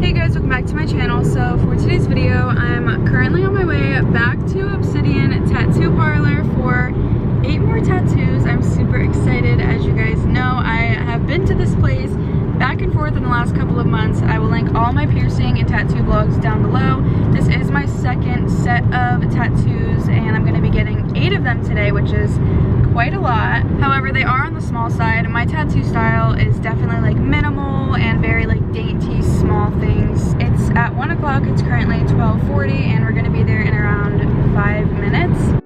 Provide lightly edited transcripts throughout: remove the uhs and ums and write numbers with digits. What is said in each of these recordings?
Hey guys, welcome back to my channel. So for today's video, I'm currently on my way back to Obsidian Tattoo Parlor for 8 more tattoos. I'm super excited. As you guys know, I have been to this place back and forth in the last couple of months. I will link all my piercing and tattoo vlogs down below. This is my second set of tattoos and I'm going to be getting 8 of them today, which is quite a lot. However, they are on the small side. My tattoo style is definitely like minimal and very like dainty small things. It's at 1 o'clock. It's currently 12:40 and we're going to be there in around 5 minutes.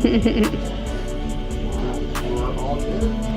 We're all good.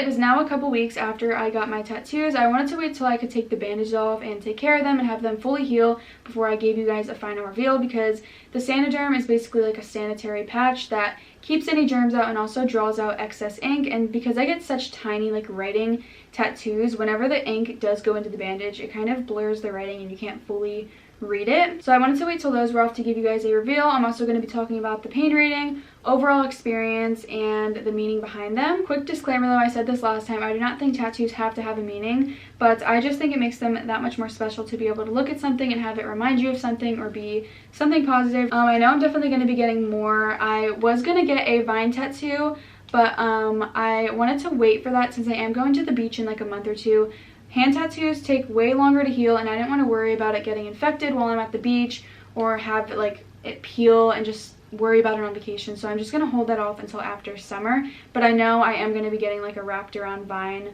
it is now a couple weeks after I got my tattoos. I wanted to wait till I could take the bandages off and take care of them and have them fully heal before I gave you guys a final reveal, because the Saniderm is basically like a sanitary patch that keeps any germs out and also draws out excess ink. And because I get such tiny like writing tattoos, whenever the ink does go into the bandage, it kind of blurs the writing and you can't fully read it. So I wanted to wait till those were off to give you guys a reveal. I'm also going to be talking about the pain rating, overall experience, and the meaning behind them. Quick disclaimer though, I said this last time, I do not think tattoos have to have a meaning, but I just think it makes them that much more special to be able to look at something and have it remind you of something or be something positive. I know I'm definitely going to be getting more. I was going to get a vine tattoo, but I wanted to wait for that since I am going to the beach in like a month or two. Hand tattoos take way longer to heal, and I didn't want to worry about it getting infected while I'm at the beach or have like it peel and just worry about it on vacation. So I'm just going to hold that off until after summer. But I know I am going to be getting like a wrapped around vine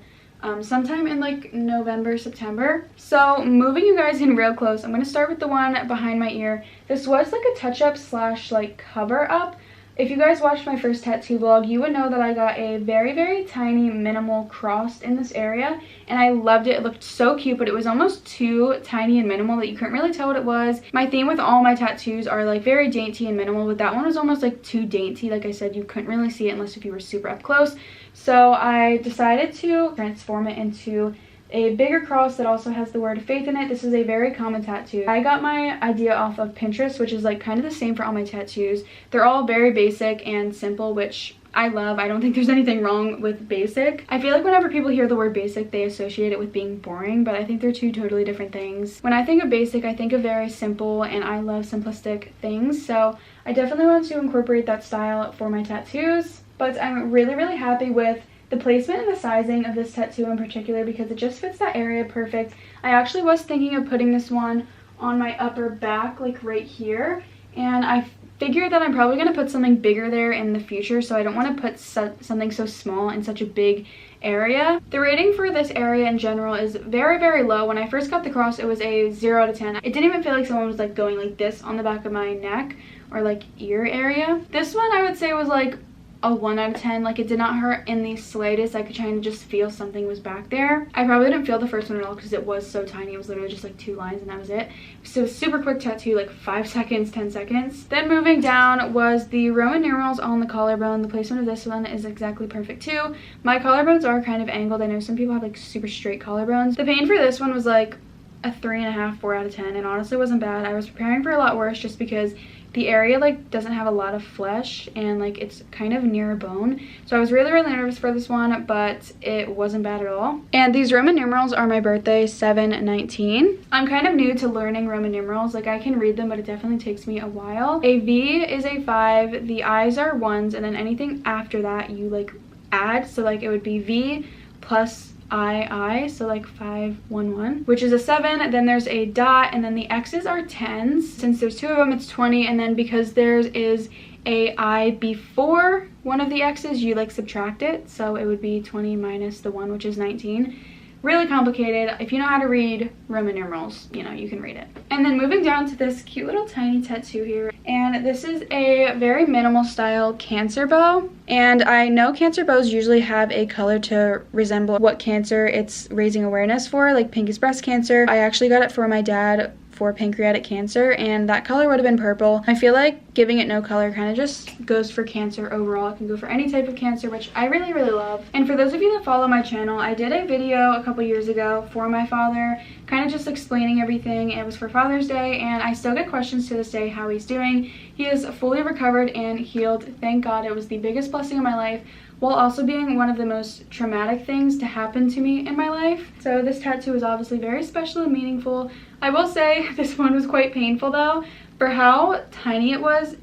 sometime in like November, September. So moving you guys in real close, I'm going to start with the one behind my ear. This was like a touch-up slash like cover-up. If you guys watched my first tattoo vlog, you would know that I got a very, very tiny minimal cross in this area, and I loved it. It looked so cute, but it was almost too tiny and minimal that you couldn't really tell what it was. My theme with all my tattoos are like very dainty and minimal, but that one was almost like too dainty. Like I said, you couldn't really see it unless if you were super up close. So I decided to transform it into a bigger cross that also has the word faith in it. This is a very common tattoo. I got my idea off of Pinterest, which is like kind of the same for all my tattoos. They're all very basic and simple, which I love. I don't think there's anything wrong with basic. I feel like whenever people hear the word basic, they associate it with being boring, but I think they're two totally different things. When I think of basic, I think of very simple, and I love simplistic things, so I definitely want to incorporate that style for my tattoos. But I'm really, really happy with the placement and the sizing of this tattoo in particular, because it just fits that area perfect. I actually was thinking of putting this one on my upper back, like right here, and I figured that I'm probably going to put something bigger there in the future, so I don't want to put something so small in such a big area. The rating for this area in general is very, very low. When I first got the cross, it was a 0 out of 10. It didn't even feel like someone was like going like this on the back of my neck or like ear area. This one I would say was like a 1 out of 10. Like, it did not hurt in the slightest. I could kind of just feel something was back there. I probably didn't feel the first one at all because it was so tiny. It was literally just like 2 lines and that was it. So super quick tattoo, like 5 seconds, 10 seconds. Then moving down was the Roman numerals on the collarbone. The placement of this one is exactly perfect too. My collarbones are kind of angled. I know some people have like super straight collarbones. The pain for this one was like a 3.5, 4 out of 10, and honestly wasn't bad. I was preparing for a lot worse just because the area like doesn't have a lot of flesh and like it's kind of near a bone. So I was really, really nervous for this one, but it wasn't bad at all. And these Roman numerals are my birthday, 7/19. I'm kind of new to learning Roman numerals. Like, I can read them, but it definitely takes me a while. A V is a 5, the I's are 1s, and then anything after that you like add. So like it would be V plus I, so like 5, 1, 1, which is a 7. Then there's a dot, and then the X's are 10s. Since there's 2 of them, it's 20. And then because there is a I before one of the X's, you like subtract it. So it would be 20 minus the 1, which is 19. Really complicated. If you know how to read Roman numerals, you know, you can read it. And then moving down to this cute little tiny tattoo here. And this is a very minimal style Cancer bow. And I know Cancer bows usually have a color to resemble what cancer it's raising awareness for, like pink is breast cancer. I actually got it for my dad for pancreatic cancer, and that color would have been purple. I feel like giving it no color kind of just goes for cancer overall. It can go for any type of cancer, which I really, really love. And for those of you that follow my channel, I did a video a couple years ago for my father, kind of just explaining everything. It was for Father's Day, and I still get questions to this day how he's doing. He is fully recovered and healed, thank God. It was the biggest blessing of my life, while also being one of the most traumatic things to happen to me in my life. So this tattoo is obviously very special and meaningful. I will say this one was quite painful though. For how tiny it was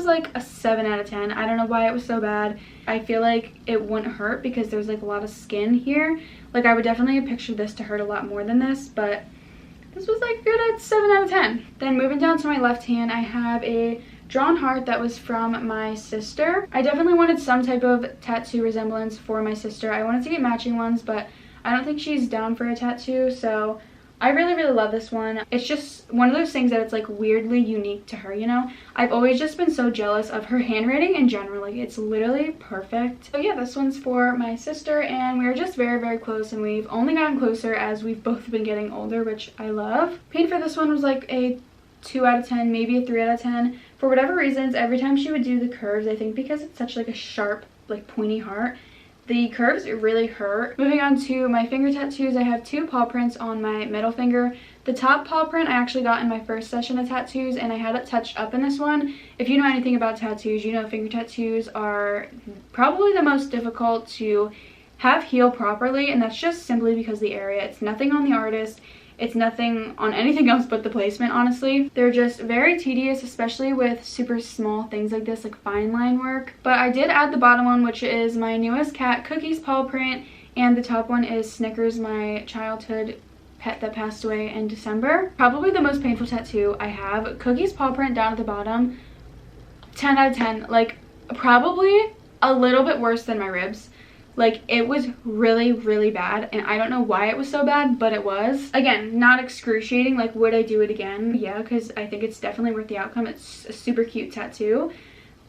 like a 7 out of 10. I don't know why it was so bad. I feel like it wouldn't hurt because there's like a lot of skin here. Like, I would definitely have pictured this to hurt a lot more than this, but this was like good at 7 out of 10. Then moving down to my left hand, I have a drawn heart that was from my sister. I definitely wanted some type of tattoo resemblance for my sister. I wanted to get matching ones, but I don't think she's down for a tattoo, so I really, really love this one. It's just one of those things that it's like weirdly unique to her, you know? I've always just been so jealous of her handwriting in general. Like, it's literally perfect. So yeah, this one's for my sister, and we're just very, very close, and we've only gotten closer as we've both been getting older, which I love. Paint for this one was like a 2 out of 10, maybe a 3 out of 10. For whatever reasons, every time she would do the curves, I think because it's such like a sharp, like pointy heart, the curves really hurt. Moving on to my finger tattoos, I have 2 paw prints on my middle finger. The top paw print I actually got in my first session of tattoos, and I had it touched up in this one. If you know anything about tattoos, you know finger tattoos are probably the most difficult to have heal properly, and that's just simply because the area. It's nothing on the artist. It's nothing on anything else but the placement, honestly. They're just very tedious, especially with super small things like this, like fine line work. But I did add the bottom one, which is my newest cat, Cookie's paw print, and the top one is Snickers, my childhood pet that passed away in December. Probably the most painful tattoo I have. Cookie's paw print down at the bottom, 10 out of 10. Like, probably a little bit worse than my ribs. Like, it was really, really bad, and I don't know why it was so bad, but it was. Again, not excruciating. Like, would I do it again? Yeah, because I think it's definitely worth the outcome. It's a super cute tattoo,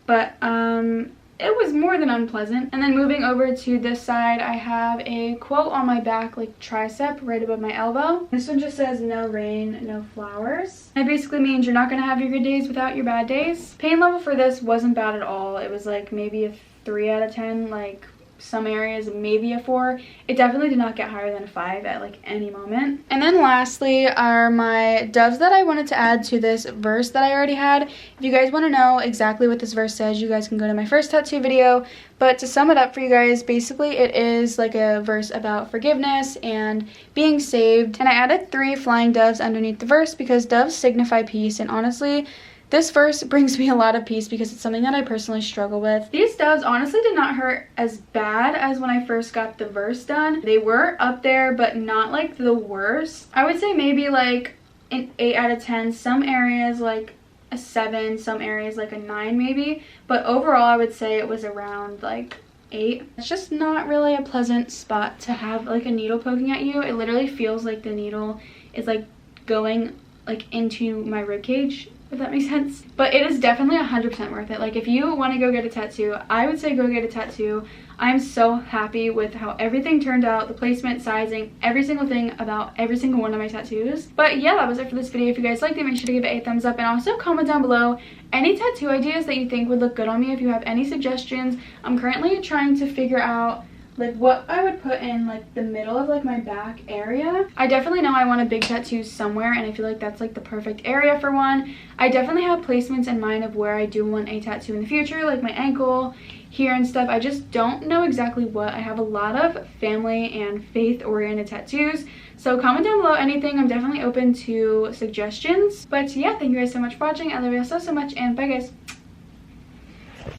but it was more than unpleasant. And then moving over to this side, I have a quote on my back, like tricep, right above my elbow. This one just says, "No rain, no flowers." It basically means you're not gonna have your good days without your bad days. Pain level for this wasn't bad at all. It was like maybe a 3 out of 10, like some areas maybe a 4. It definitely did not get higher than a 5 at like any moment. And then lastly are my doves that I wanted to add to this verse that I already had. If you guys want to know exactly what this verse says, you guys can go to my first tattoo video. But to sum it up for you guys, basically it is like a verse about forgiveness and being saved. And I added 3 flying doves underneath the verse because doves signify peace, and honestly, this verse brings me a lot of peace because it's something that I personally struggle with. These doves honestly did not hurt as bad as when I first got the verse done. They were up there, but not like the worst. I would say maybe like an 8 out of 10. Some areas like a 7, some areas like a 9 maybe. But overall, I would say it was around like 8. It's just not really a pleasant spot to have like a needle poking at you. It literally feels like the needle is like going like into my ribcage, if that makes sense. But it is definitely 100% worth it. Like, if you want to go get a tattoo, I would say go get a tattoo. I'm so happy with how everything turned out, the placement, sizing, every single thing about every single one of my tattoos. But yeah, that was it for this video. If you guys liked it, make sure to give it a thumbs up, and also comment down below any tattoo ideas that you think would look good on me. If you have any suggestions, I'm currently trying to figure out like what I would put in like the middle of like my back area. I definitely know I want a big tattoo somewhere, and I feel like that's like the perfect area for one. I definitely have placements in mind of where I do want a tattoo in the future, like my ankle here and stuff. I just don't know exactly what. I have a lot of family and faith oriented tattoos, so comment down below anything. I'm definitely open to suggestions. But yeah, thank you guys so much for watching. I love you all so much, and bye guys.